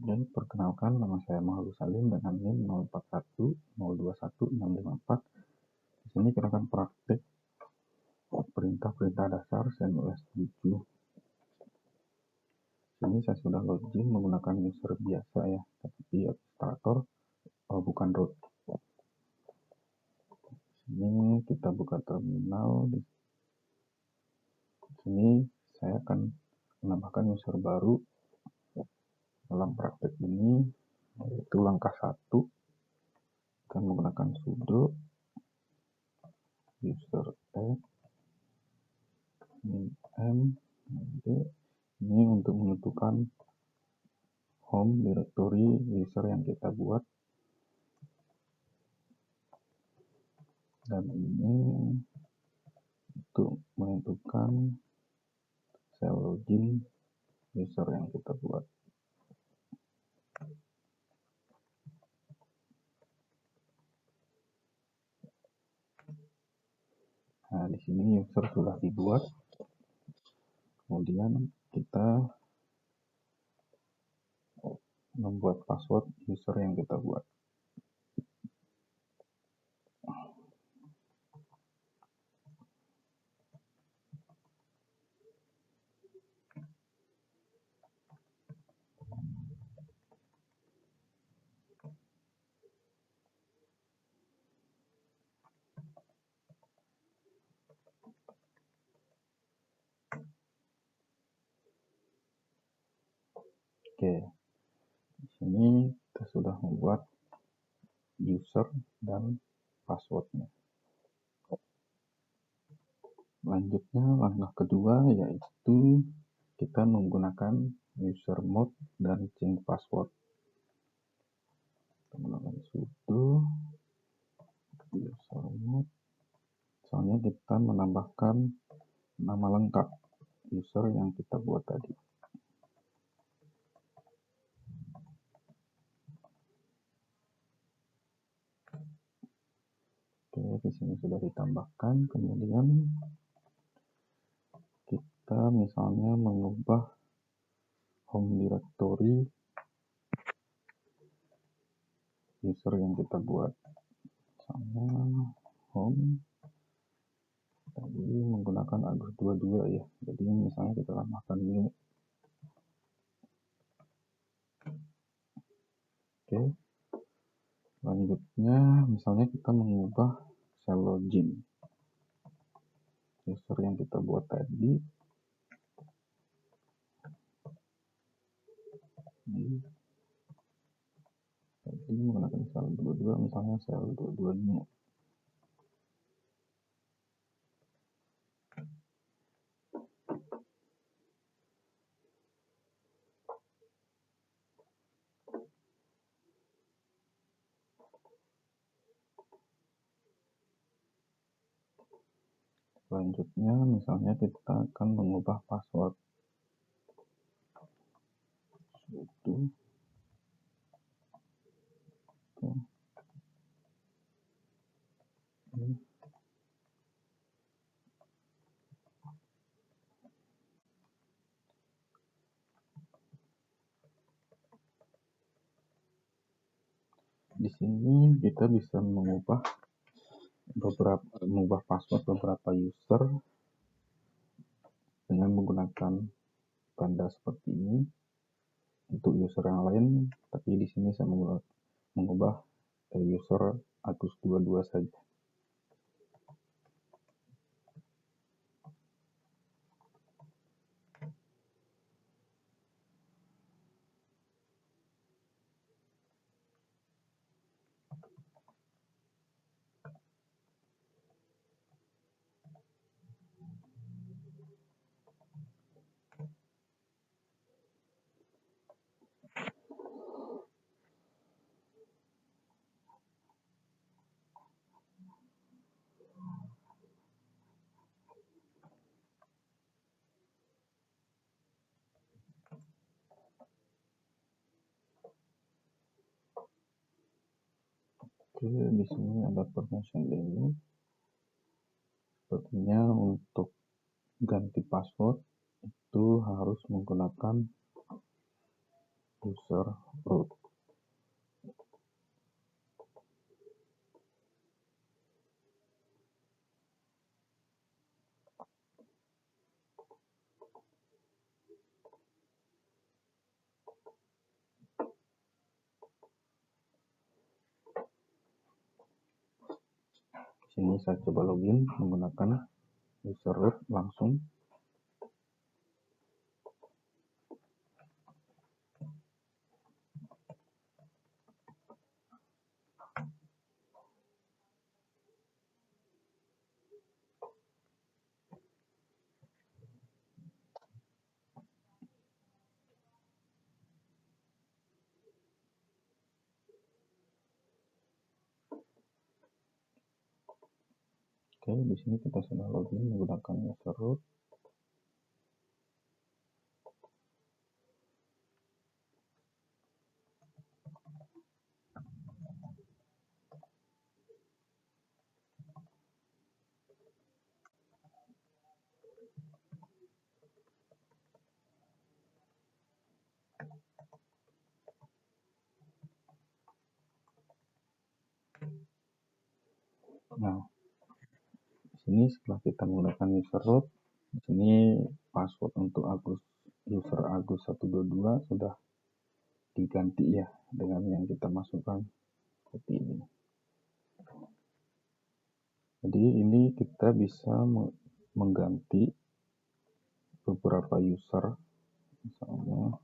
Jadi perkenalkan, nama saya Maulud Salim dengan NIM 0410211654. Di sini kita akan praktik perintah-perintah dasar CMOS 7. Sini saya sudah login menggunakan user biasa ya, tapi administrator bukan root. Sini kita buka terminal. Di sini saya akan menambahkan user baru dalam praktek ini, yaitu langkah 1. Kita menggunakan sudo user m ini untuk menentukan home directory user yang kita buat, dan ini untuk menentukan shell login user yang kita buat. Nah, di sini user sudah dibuat. Kemudian kita membuat password user yang kita buat. Oke, di sini kita sudah membuat user dan passwordnya. Lanjutnya langkah kedua yaitu kita menggunakan user mode dan change password. Kita menggunakan sudo user mode. Misalnya kita menambahkan nama lengkap user yang kita buat tadi. Oke, di sini sudah ditambahkan. Kemudian kita misalnya mengubah home directory user yang kita buat. Misalnya home tadi menggunakan Agus 22 ya. Jadi misalnya kita tambahkan new. Oke. Selanjutnya misalnya kita mengubah shell login user yang kita buat tadi. Tadi menggunakan shell 22, misalnya shell 22 new. Selanjutnya misalnya kita akan mengubah password. Sudo di sini kita bisa mengubah password beberapa user dengan menggunakan tanda seperti ini untuk user yang lain, tapi di sini saya mengubah user Agus 22 saja. Oke, di sini ada permission limit. Sepertinya untuk ganti password itu harus menggunakan user root. Sini saya coba login menggunakan user root langsung. Oke, di sini kita sudah login menggunakan user root. Nah, di sini setelah kita menggunakan user root, di sini password untuk user Agus 122 sudah diganti ya dengan yang kita masukkan seperti ini. Jadi ini kita bisa mengganti beberapa user, misalnya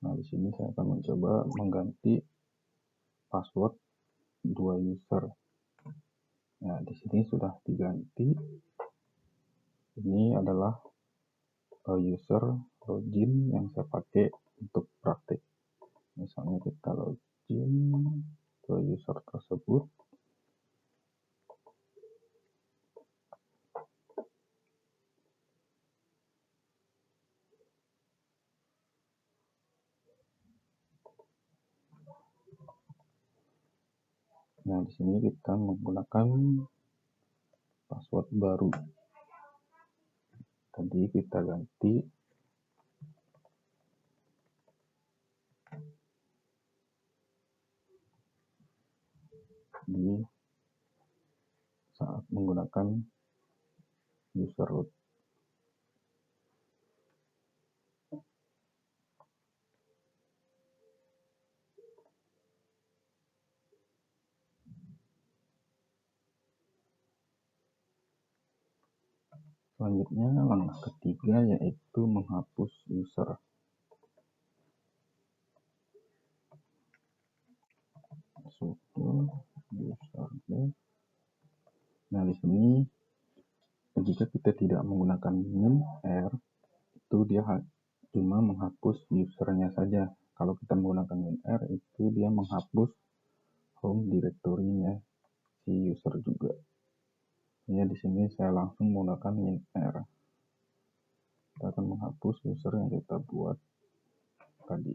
nah di sini saya akan mencoba mengganti password 2 user. Nah, di sini sudah diganti. Ini adalah user login yang saya pakai untuk praktik. Misalnya kita login ke user tersebut. Nah, di sini kita menggunakan password baru. Tadi kita ganti di saat menggunakan user root. Selanjutnya langkah ketiga yaitu menghapus user. Sudo user. Nah, di sini jika kita tidak menggunakan -r, itu dia cuma menghapus usernya saja. Kalau kita menggunakan -r, itu dia menghapus home directory-nya si user juga. Ya, di sini saya langsung menggunakan -r. Kita akan menghapus user yang kita buat tadi.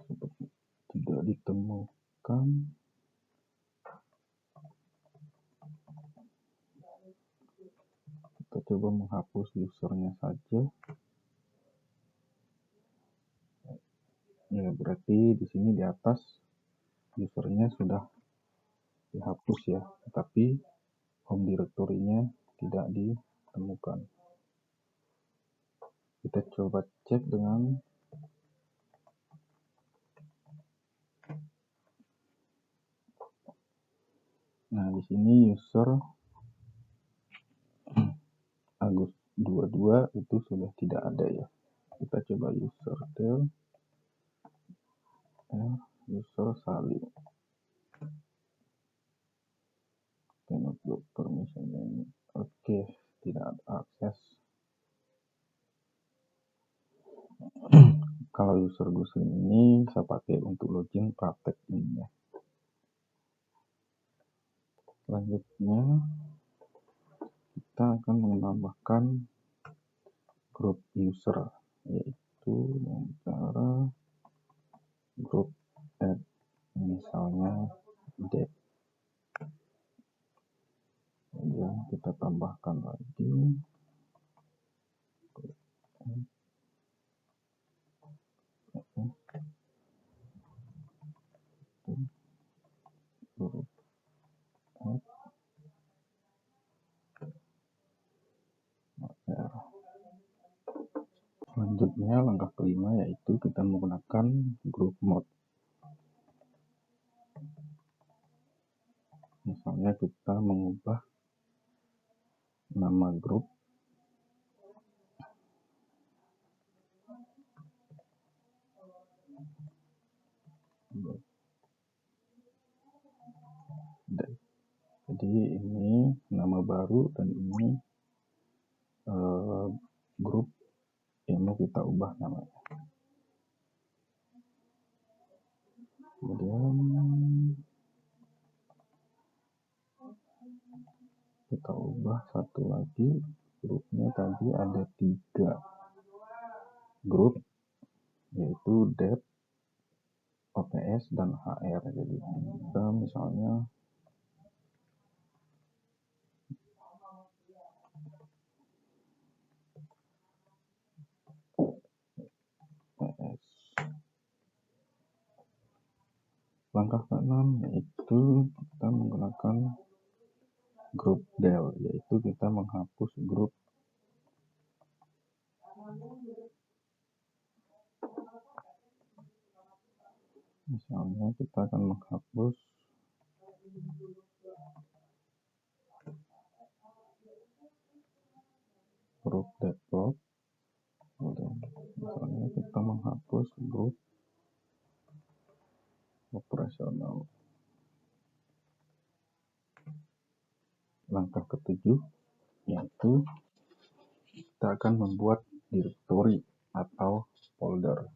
Seperti tidak ditemukan. Kita coba menghapus usernya saja. Ya, berarti di sini di atas usernya sudah dihapus ya, tetapi home directory-nya tidak ditemukan. Kita coba cek dengan nah, di sini user Agus 22 itu sudah tidak ada ya. Kita coba user del user Salim. Cannot block permission. Oke, tidak ada akses. Kalau user Guslim ini saya pakai untuk login praktek ini ya. Selanjutnya kita akan menambahkan grup user, yaitu dengan cara grup add, misalnya date. Kemudian kita tambahkan lagi grup add r. Selanjutnya langkah kelima yaitu kita menggunakan group mode. Misalnya kita mengubah nama grup jadi ini nama baru dan ini grup yang mau kita ubah namanya. Kemudian kita ubah satu lagi, grupnya tadi ada 3 grup, yaitu det, ops, dan hr. Jadi kita misalnya ops. Langkah ke-6 yaitu kita menggunakan grup del, yaitu kita menghapus grup misalnya kita akan menghapus grup develop, misalnya kita menghapus grup operasional. Langkah ke-7 yaitu kita akan membuat directory atau folder.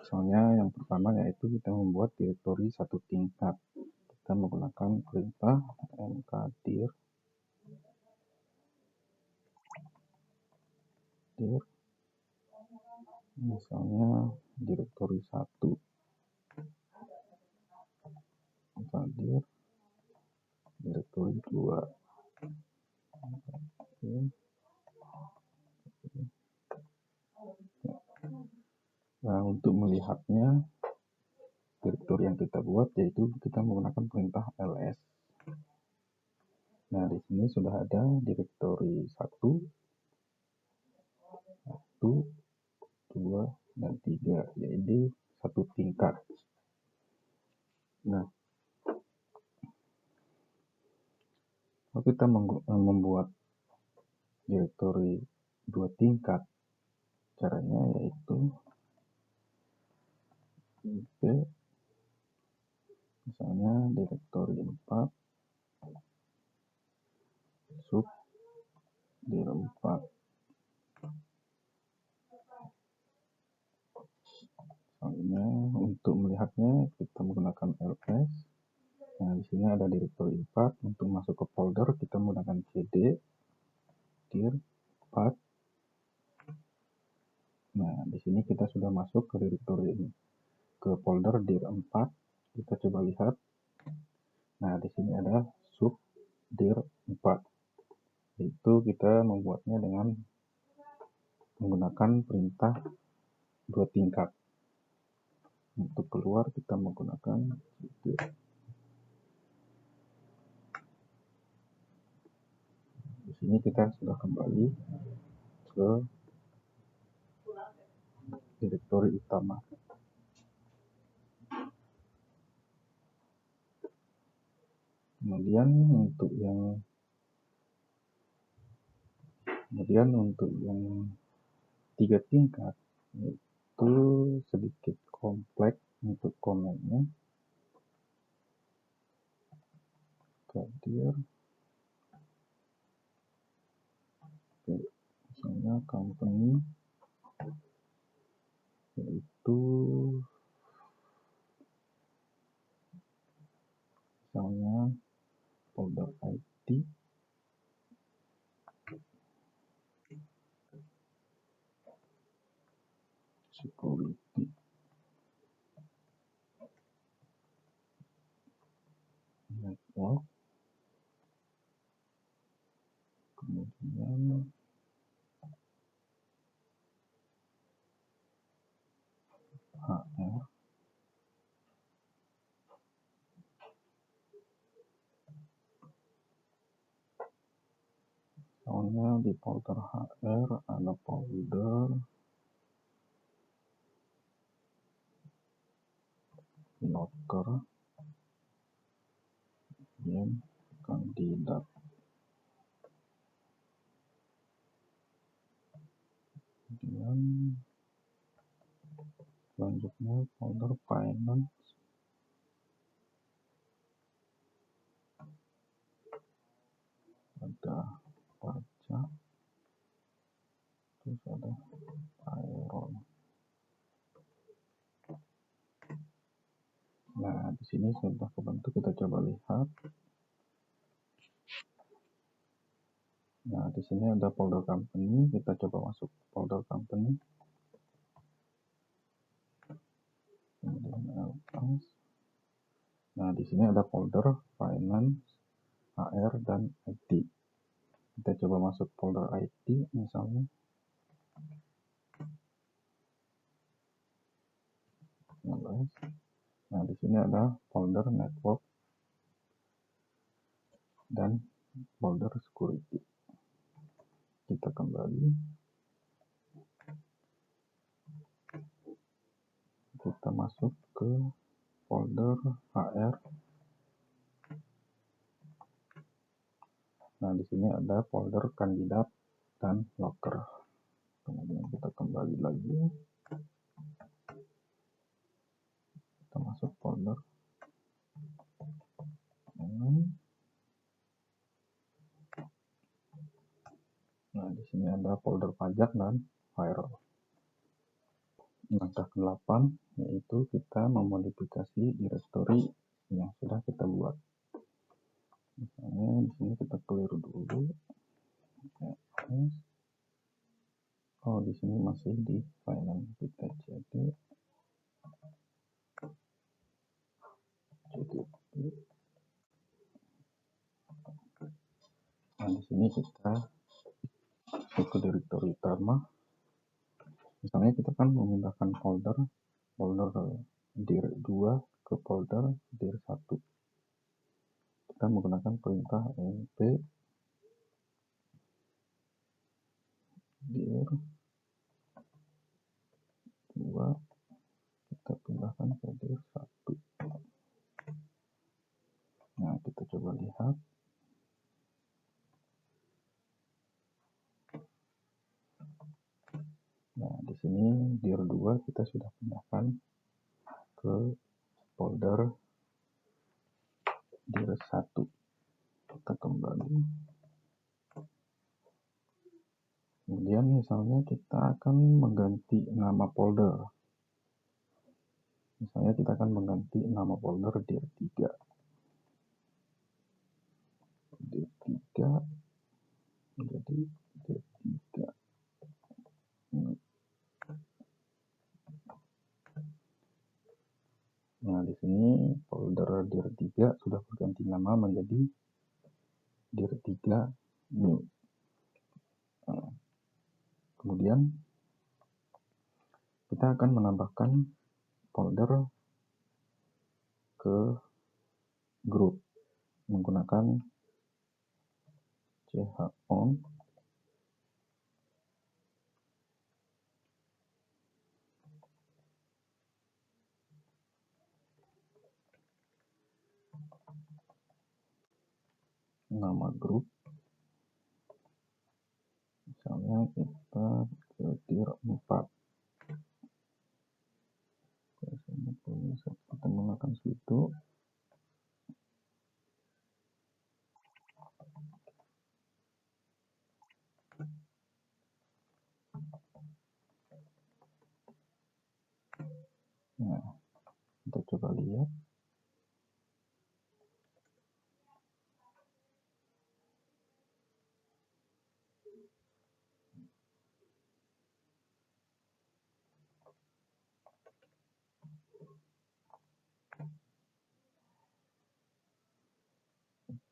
Misalnya yang pertama yaitu kita membuat directory satu tingkat. Kita menggunakan perintah mkdir misalnya directory 1, mkdir directory 2. Nah, untuk melihatnya directory yang kita buat yaitu kita menggunakan perintah ls. Nah, di sini sudah ada directory 1, 2, dan 3, yaitu satu tingkat. Nah, kalau kita membuat directory 2 tingkat, caranya yaitu misalnya directory 4 sub dir 4. Misalnya untuk melihatnya kita menggunakan ls. Nah, di sini ada directory 4. Untuk masuk ke folder kita menggunakan cd dir 4. Nah, di sini kita sudah masuk ke directory ini, ke folder dir 4. Kita coba lihat. Nah, di sini ada sub dir 4. Itu kita membuatnya dengan menggunakan perintah 2 tingkat. Untuk keluar kita menggunakan dir. Di sini kita sudah kembali ke directory utama. Kemudian untuk yang 3 tingkat itu sedikit kompleks untuk komennya. Dir misalnya company, yaitu misalnya folder IT, security, network, kemudian HR, soalnya di folder HR ada folder locker, kemudian kandidat, kemudian selanjutnya folder finance, ada pajak, terus ada payroll. Nah, di sini sudah kebentuk, kita coba lihat. Nah, di sini ada folder company, kita coba masuk folder company. Kemudian LS. Nah, di sini ada folder finance, HR, dan IT. Kita coba masuk folder IT misalnya. LS. Nah, di sini ada folder network dan folder security. Kita kembali. Kita masuk ke folder HR. Nah, di sini ada folder kandidat dan locker. Kemudian kita kembali lagi. Kita masuk folder. Nah, di sini ada folder pajak dan payroll. Langkah ke-8 yaitu kita memodifikasi directory yang sudah kita buat. Misalnya di sini kita clear dulu. Oh, di sini masih di finance, kita cd. Nah, di sini kita masuk ke directory utama. Misalnya kita kan memindahkan folder dir 2 ke folder dir 1. Kita menggunakan perintah np dir 2, kita pindahkan ke dir 1. Nah, kita coba lihat. Nah, di sini dir 2 kita sudah pindahkan ke folder dir 1. Kita kembali. Kemudian misalnya kita akan mengganti nama folder. Misalnya kita akan mengganti nama folder dir 3. Dir 3 menjadi dir 3. Nah, di sini folder dir 3 sudah berganti nama menjadi dir 3 new. Nah, kemudian kita akan menambahkan folder ke grup menggunakan chown. Nama grup misalnya kita ke dir 4. Kita menggunakan situ. coba lihat.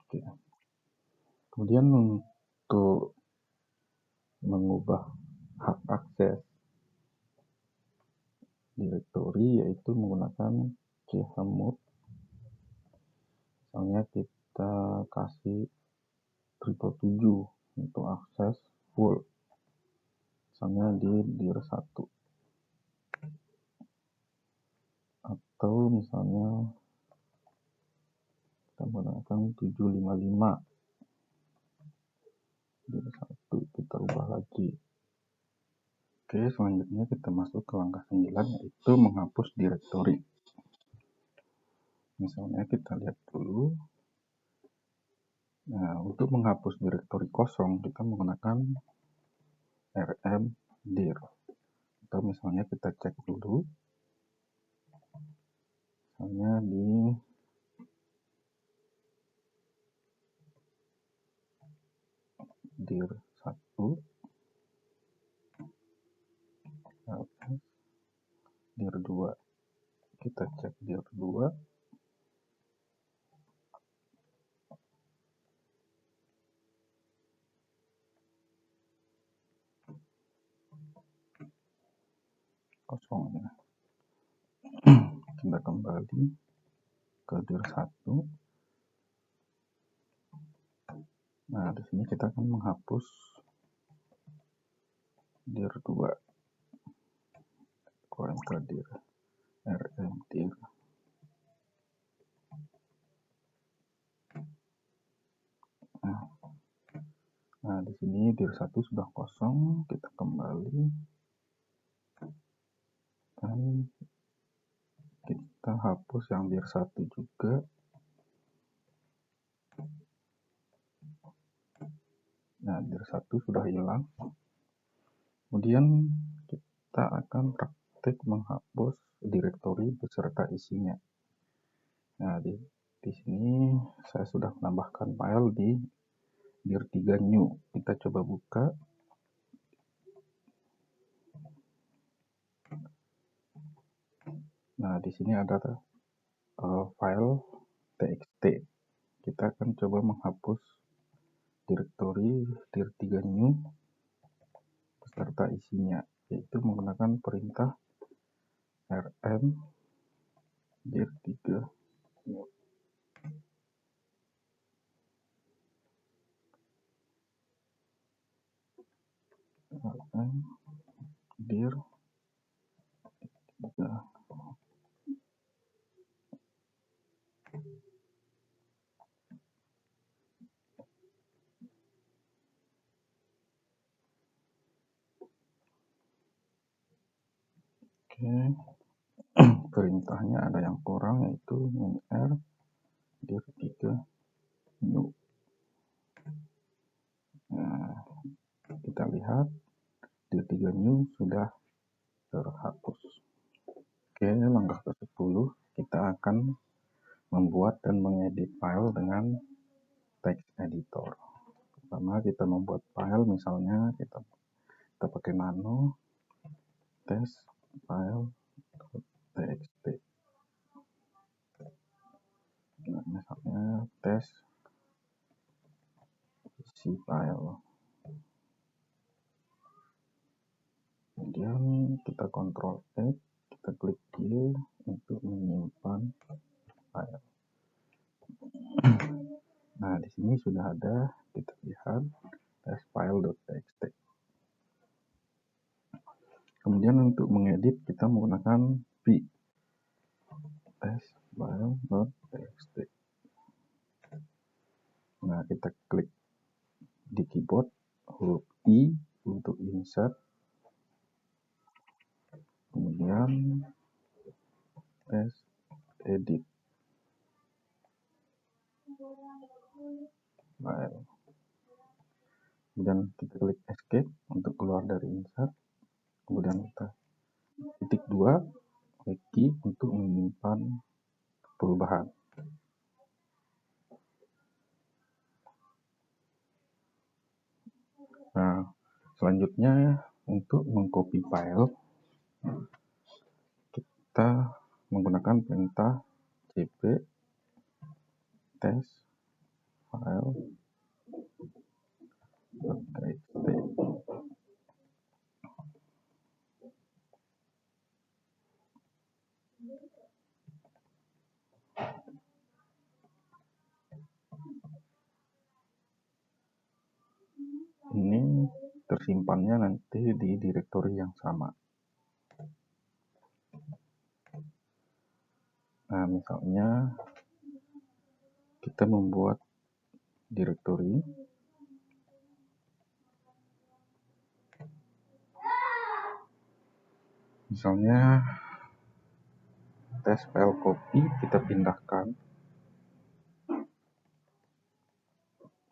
Oke. Kemudian untuk mengubah hak akses directory yaitu menggunakan chmod. Misalnya kita kasih 777 untuk akses full, misalnya di dir 1, atau misalnya kita menggunakan 755 dir 1, kita ubah lagi. Oke, selanjutnya kita masuk ke langkah 9 yaitu menghapus directory. Misalnya kita lihat dulu. Nah, untuk menghapus directory kosong kita menggunakan rm dir. Atau misalnya kita cek dulu. Misalnya di dir 1, dir 2. Kita cek dir 2. Kosong ya. Kita kembali ke dir 1. Nah, di sini kita akan menghapus dir 2. Kurang ke dir rm dir. Nah, di sini dir 1 sudah kosong, kita kembali dan kita hapus yang dir 1 juga. Nah, dir 1 sudah hilang. Kemudian kita akan praktik menghapus directory beserta isinya. Nah, di sini saya sudah menambahkan file di dir 3 new. Kita coba buka. Nah, di sini ada file txt. Kita akan coba menghapus directory dir 3 new beserta isinya, yaitu menggunakan perintah rm dir 3 new. rm dir 3. Oke, perintahnya ada yang kurang yaitu min-r dir 3 new. Nah, kita lihat dir 3 new sudah terhapus. Oke, langkah ke-10 kita akan membuat dan mengedit file dengan text editor. Pertama kita membuat file, misalnya kita pakai nano test file txt. Nah, misalnya test isi file. Kemudian kita Ctrl X, kita klik G untuk menyimpan file. Nah, di sini sudah ada, kita lihat test file.txt. Kemudian untuk mengedit kita menggunakan v test file.txt. Nah, kita klik di keyboard huruf I untuk insert. Kemudian test edit file. Kemudian kita klik escape untuk keluar dari insert. Kemudian kita titik 2 klik key untuk menyimpan perubahan. Nah, selanjutnya untuk mengcopy file, kita menggunakan perintah cp test file.txt. Ini tersimpannya nanti di direktori yang sama. Nah, misalnya kita membuat direktori, misalnya test file copy kita pindahkan,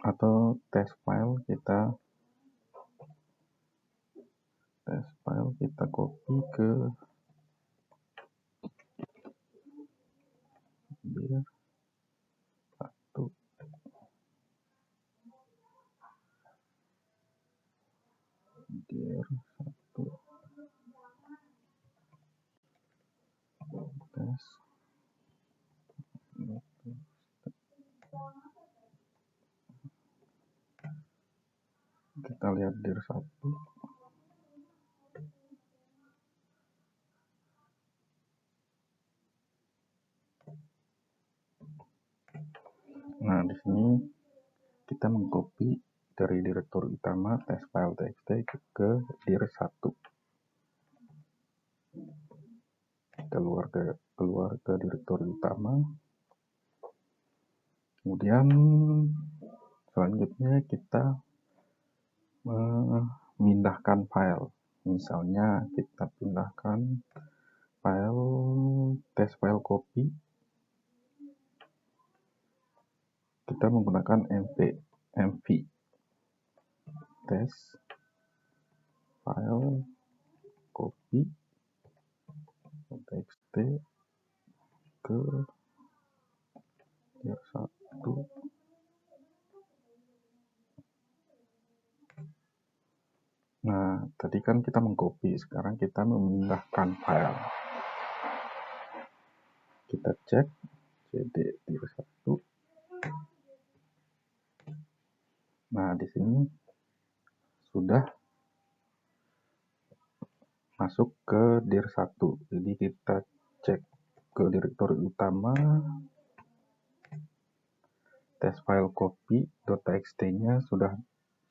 atau test file kita copy ke dir 1. dir 1 test. Kita lihat dir 1. Nah, di sini kita mengcopy dari direktori utama test file txt ke dir 1. Keluar ke direktori utama. Kemudian selanjutnya kita memindahkan file. Misalnya kita pindahkan file test file copy. Kita menggunakan mv test file copy txt ke dir 1. Nah, tadi kan kita mengcopy, sekarang kita memindahkan file. Kita cek cd dir 1. Nah, di sini sudah masuk ke dir 1. Jadi kita cek ke direktori utama, test file copy.txt-nya sudah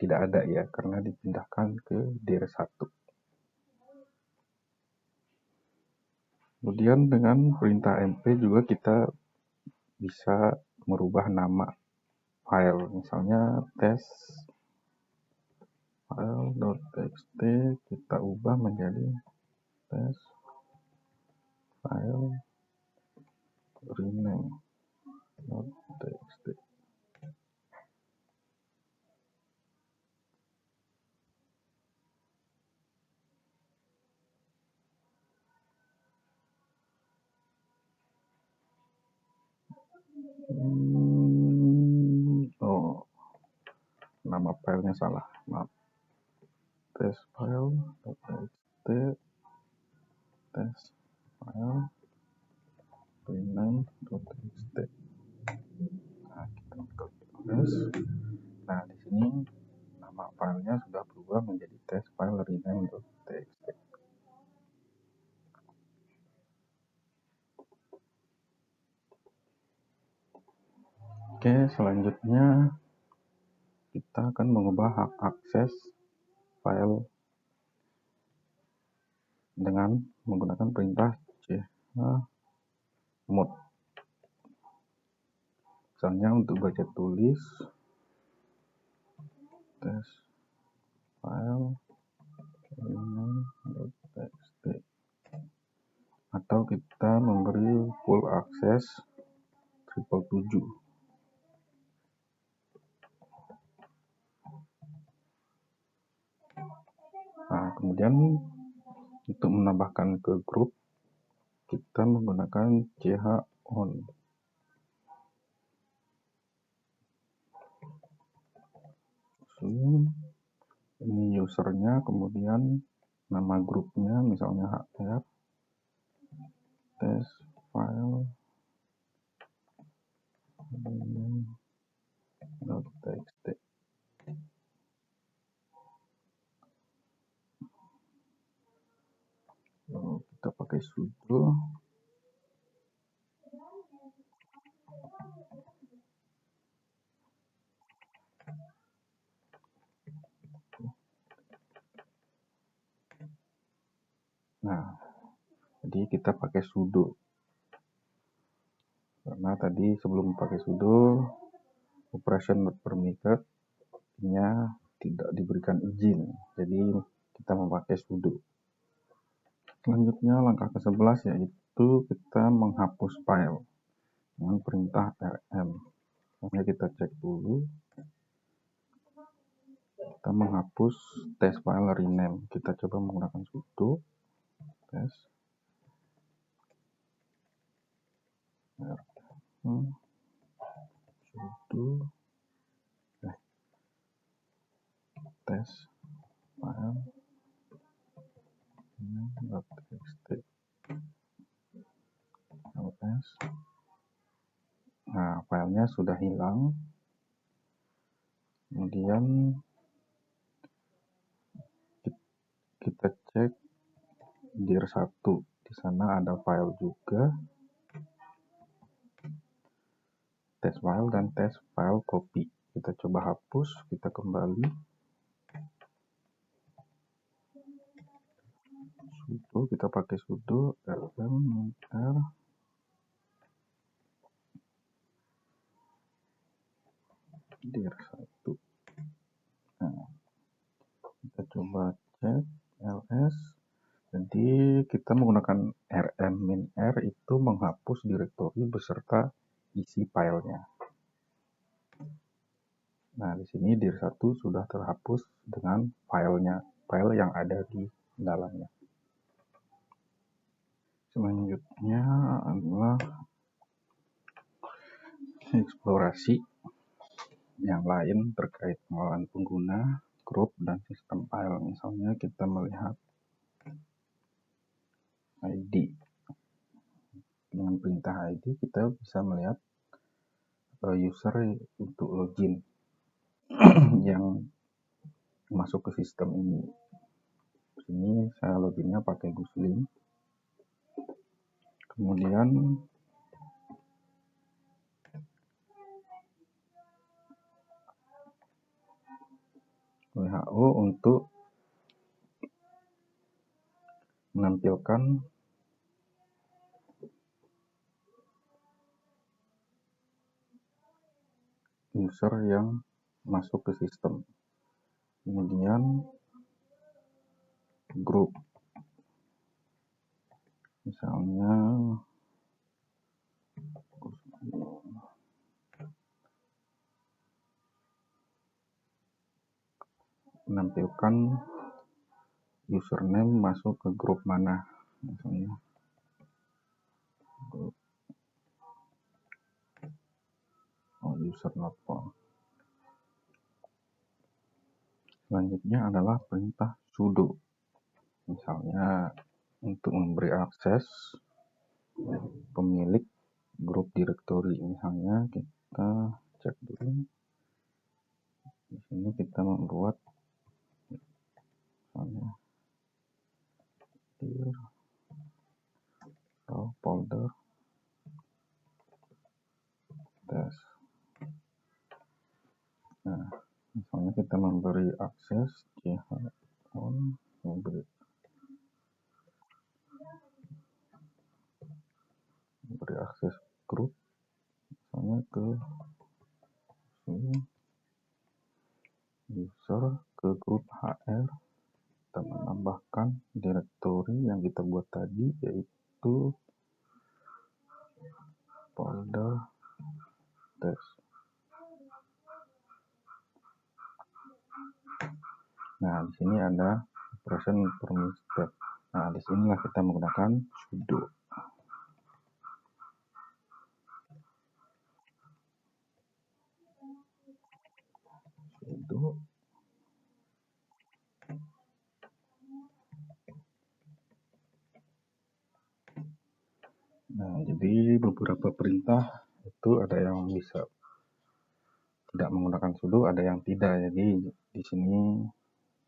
tidak ada ya, karena dipindahkan ke dir 1. Kemudian dengan perintah mp juga kita bisa merubah nama file. Misalnya test file.txt kita ubah menjadi test file rename.txt. Nama filenya salah, maaf. Test file.txt, test file rename.txt. Nah, kita klik test. Nah, di sini nama filenya sudah berubah menjadi test file rename.txt. Oke, selanjutnya kita akan mengubah hak akses file dengan menggunakan perintah chmod. Misalnya untuk baca tulis test file rename.txt, atau kita memberi full akses 777. Nah, kemudian untuk menambahkan ke grup kita menggunakan chon. usernya, kemudian nama grupnya misalnya hr test file .txt. Lalu kita pakai sudo nah, jadi kita pakai sudo karena tadi sebelum pakai sudo operation not permitted nya tidak diberikan izin, jadi kita memakai sudo. Selanjutnya langkah ke-11 yaitu kita menghapus file dengan perintah rm. Kita cek dulu, kita menghapus test file rename. Kita coba menggunakan sudo test sudo test file rename.txt ls. Nah, filenya sudah hilang. Kemudian kita cek dir1, di sana ada file juga, test file dan test file copy. Kita coba hapus, kita kembali sudo, kita pakai sudo rm r dir1. Nah, kita coba cek ls. Jadi kita menggunakan rm-r itu menghapus direktori beserta isi filenya. Nah, di sini dir1 sudah terhapus dengan filenya, file yang ada di dalamnya. Selanjutnya adalah eksplorasi yang lain terkait pengelolaan pengguna, grup, dan sistem file. Misalnya kita melihat ID. Dengan perintah ID kita bisa melihat user untuk login yang masuk ke sistem ini. Di sini saya loginnya pakai Guslim. Kemudian WHO untuk menampilkan user yang masuk ke sistem. Kemudian grup, misalnya menampilkan username masuk ke grup mana, misalnya grup user not found. Selanjutnya adalah perintah sudo, misalnya untuk memberi akses pemilik grup directory. Misalnya kita cek dulu, di sini kita membuat misalnya dir folder test. Nah, misalnya kita memberi akses on, memberi akses grup misalnya ke user ke grup hr. Kita menambahkan direktori yang kita buat tadi, yaitu folder test. Nah, di sini ada operation permitted. Nah, di sinilah kita menggunakan sudo. Sudo Jadi beberapa perintah itu ada yang bisa tidak menggunakan sudo, ada yang tidak. Jadi di sini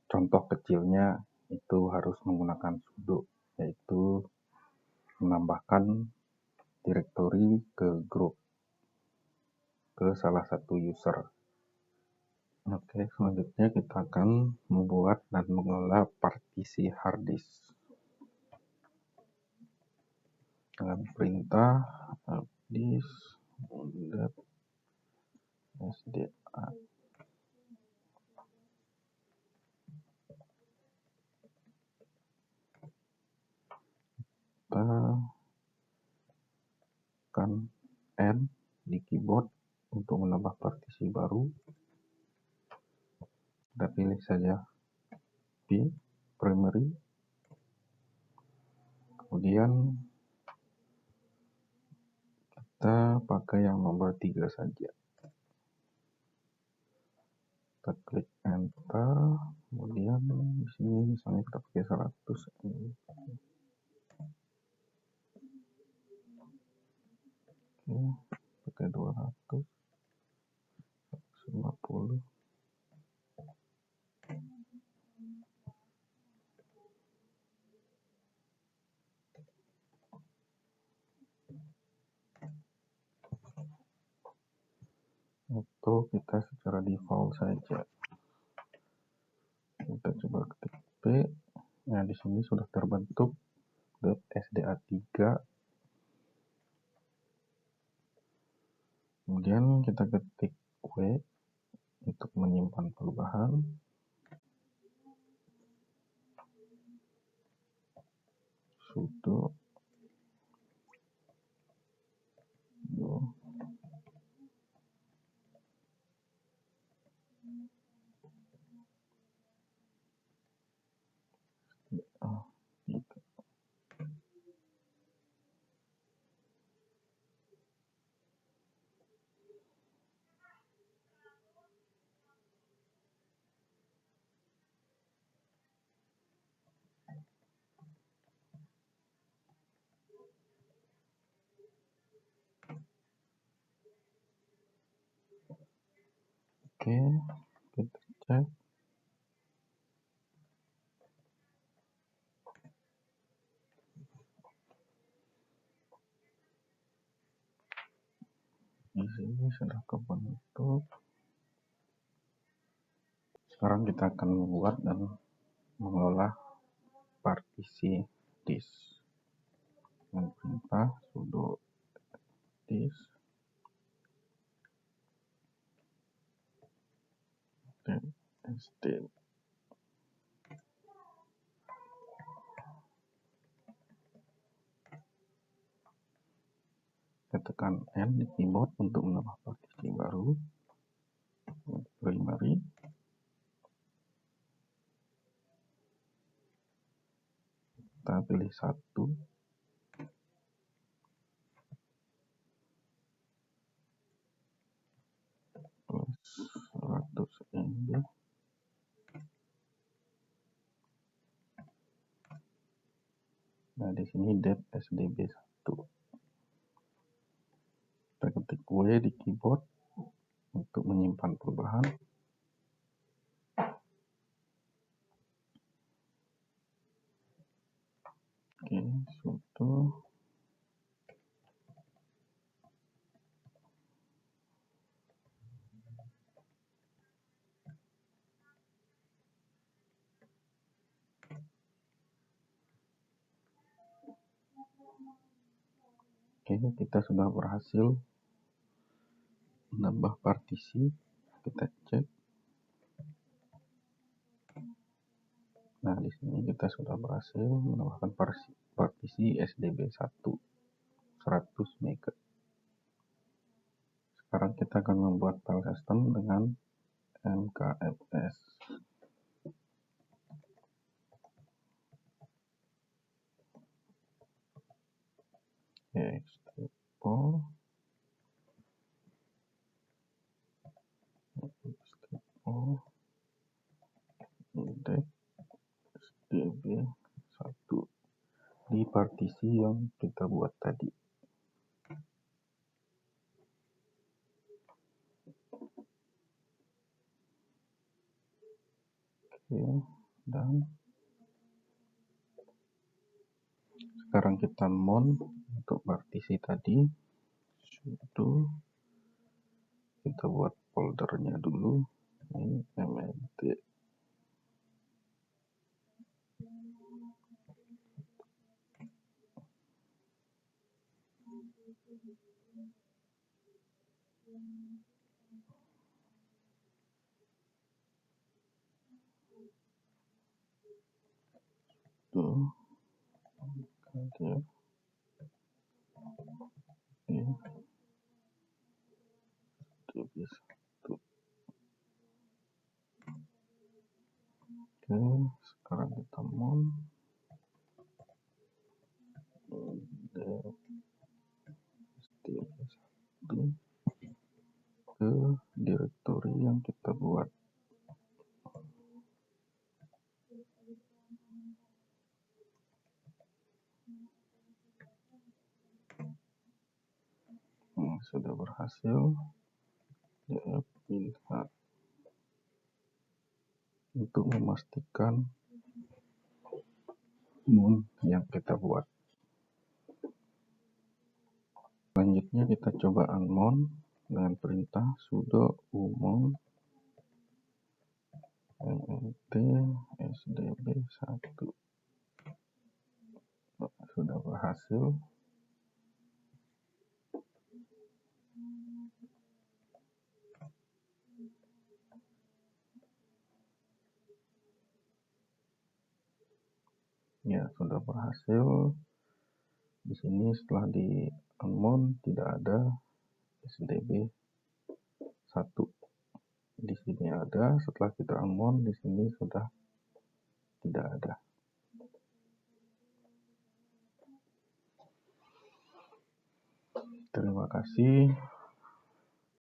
contoh kecilnya itu harus menggunakan sudo, yaitu menambahkan direktori ke grup ke salah satu user. Oke, selanjutnya kita akan membuat dan mengelola partisi hard disk dengan perintah harddisk sda. Kita akan N di keyboard untuk menambah partisi baru. Kita pilih saja P primary, kemudian kita pakai yang nomor 3 saja. Kita klik enter, kemudian di sini misalnya kita pakai 100 ini. Oke, pakai 200, 150. Itu kita secara default saja. Kita coba ketik P. Nah, di sini sudah terbentuk .sda3. Kemudian kita ketik W untuk menyimpan perubahan. Sudo Oke, kita cek. Di sini sudah kebentuk. Sekarang kita akan membuat dan mengelola partisi disk dengan perintah sudo disk sd. Kita tekan N di keyboard untuk menambah partisi baru, primary. Kita pilih 1, plus 100 MB. Nah, di sini det sdb1. Kita ketik W di keyboard untuk menyimpan perubahan. Oke, sudo Oke, kita sudah berhasil menambah partisi. Kita cek. Nah, di sini kita sudah berhasil menambahkan partisi sdb1 100 MB. Sekarang kita akan membuat file system dengan mkfs. Extract sdb1 di partisi yang kita buat tadi. Sekarang kita mount untuk partisi tadi. Sudo kita buat foldernya dulu. Ini mnt. Tuh, ya. Bisa. Tuh. Oke, sekarang kita mount ke direktori yang kita buat. Sudah berhasil. Lihat untuk memastikan mount yang kita buat. Selanjutnya kita coba unmount dengan perintah sudo umount mnt sdb1. Sudah berhasil. Ya, sudah berhasil. Di sini setelah di unmount tidak ada sdb 1. Di sini ada, setelah kita unmount di sini sudah tidak ada. Terima kasih.